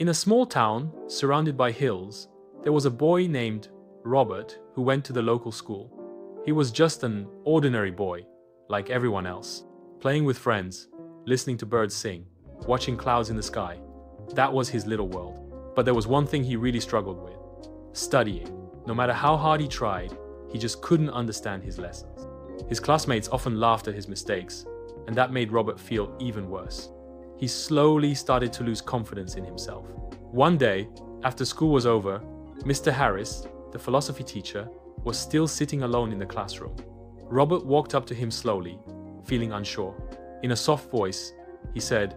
In a small town surrounded by hills, there was a boy named Robert who went to the local school. He was just an ordinary boy, like everyone else, playing with friends, listening to birds sing, watching clouds in the sky. That was his little world. But there was one thing he really struggled with: studying. No matter how hard he tried, he just couldn't understand his lessons. His classmates often laughed at his mistakes, and that made Robert feel even worse. He slowly started to lose confidence in himself. One day, after school was over, Mr. Harris, the philosophy teacher, was still sitting alone in the classroom. Robert walked up to him slowly, feeling unsure. In a soft voice, he said,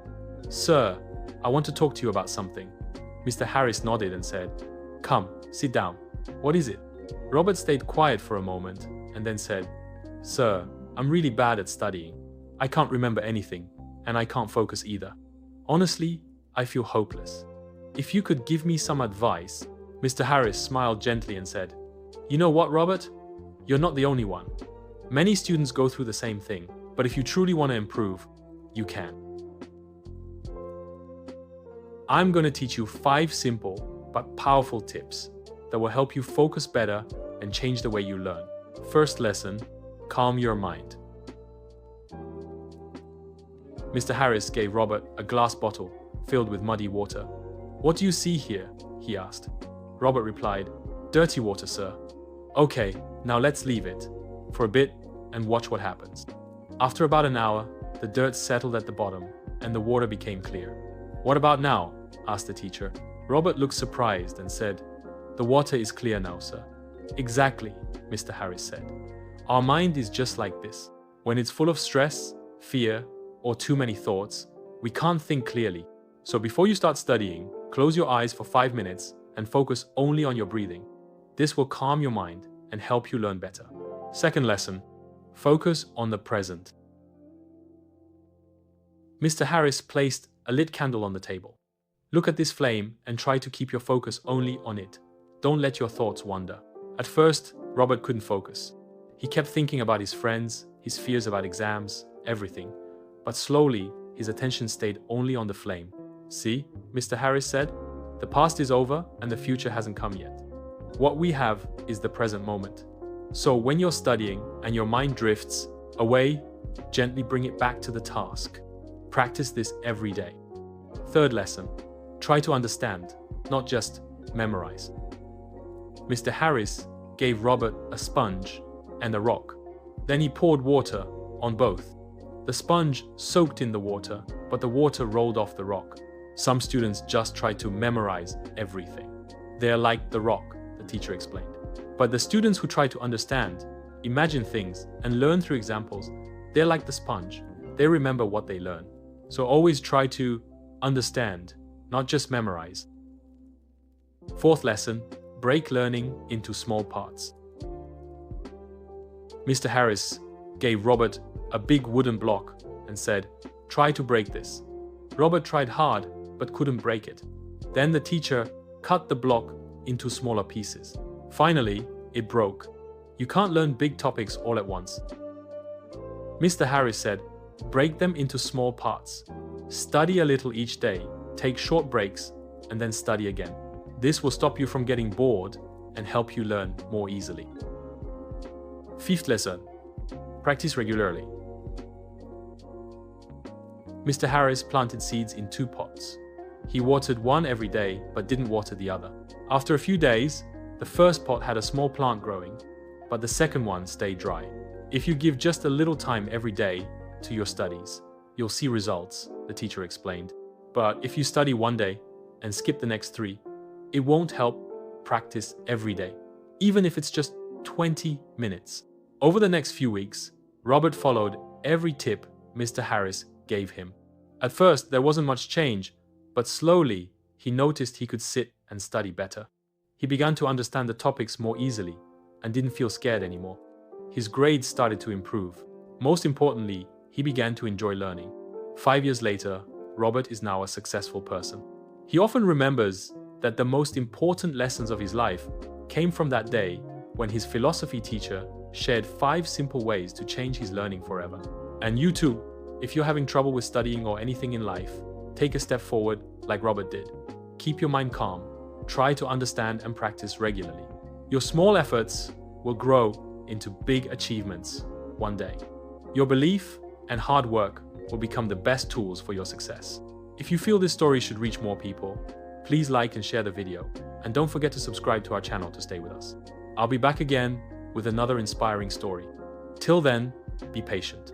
"Sir, I want to talk to you about something." Mr. Harris nodded and said, "Come, sit down. What is it?" Robert stayed quiet for a moment and then said, "Sir, I'm really bad at studying. I can't remember anything, and I can't focus either. Honestly, I feel hopeless. If you could give me some advice." Mr. Harris smiled gently and said, "You know what, Robert? You're not the only one. Many students go through the same thing, but if you truly want to improve, you can. I'm going to teach you 5 simple but powerful tips that will help you focus better and change the way you learn. First lesson, calm your mind." Mr. Harris gave Robert a glass bottle filled with muddy water. "What do you see here?" he asked. Robert replied, "Dirty water, sir." "Okay, now let's leave it for a bit and watch what happens." After about an hour, the dirt settled at the bottom and the water became clear. "What about now?" asked the teacher. Robert looked surprised and said, "The water is clear now, sir." "Exactly," Mr. Harris said. "Our mind is just like this. When it's full of stress, fear, or too many thoughts, we can't think clearly. So before you start studying, close your eyes for 5 minutes and focus only on your breathing. This will calm your mind and help you learn better." Second lesson, focus on the present. Mr. Harris placed a lit candle on the table. "Look at this flame and try to keep your focus only on it. Don't let your thoughts wander." At first, Robert couldn't focus. He kept thinking about his friends, his fears about exams, everything. But slowly, his attention stayed only on the flame. "See," Mr. Harris said, "the past is over and the future hasn't come yet. What we have is the present moment. So when you're studying and your mind drifts away, gently bring it back to the task. Practice this every day." Third lesson, try to understand, not just memorize. Mr. Harris gave Robert a sponge and a rock. Then he poured water on both. The sponge soaked in the water, but the water rolled off the rock. Some students just try to memorize everything. They're like the rock, the teacher explained. But the students who try to understand, imagine things, and learn through examples, they're like the sponge. They remember what they learn. So always try to understand, not just memorize. Fourth lesson, break learning into small parts. Mr. Harris gave Robert a big wooden block and said, "Try to break this." Robert tried hard but couldn't break it. Then the teacher cut the block into smaller pieces. Finally, it broke. You can't learn big topics all at once. Mr. Harris said, "Break them into small parts. Study a little each day, take short breaks, and then study again. This will stop you from getting bored and help you learn more easily." Fifth lesson, practice regularly. Mr. Harris planted seeds in 2 pots. He watered one every day but didn't water the other. After a few days, the first pot had a small plant growing, but the second one stayed dry. If you give just a little time every day to your studies, you'll see results, the teacher explained. But if you study one day and skip the next 3, it won't help. Practice every day, even if it's just 20 minutes. Over the next few weeks, Robert followed every tip Mr. Harris gave him. At first, there wasn't much change, but slowly, he noticed he could sit and study better. He began to understand the topics more easily and didn't feel scared anymore. His grades started to improve. Most importantly, he began to enjoy learning. 5 years later, Robert is now a successful person. He often remembers that the most important lessons of his life came from that day when his philosophy teacher shared 5 simple ways to change his learning forever. And you too, if you're having trouble with studying or anything in life, take a step forward like Robert did. Keep your mind calm. Try to understand and practice regularly. Your small efforts will grow into big achievements one day. Your belief and hard work will become the best tools for your success. If you feel this story should reach more people, please like and share the video. And don't forget to subscribe to our channel to stay with us. I'll be back again with another inspiring story. Till then, be patient.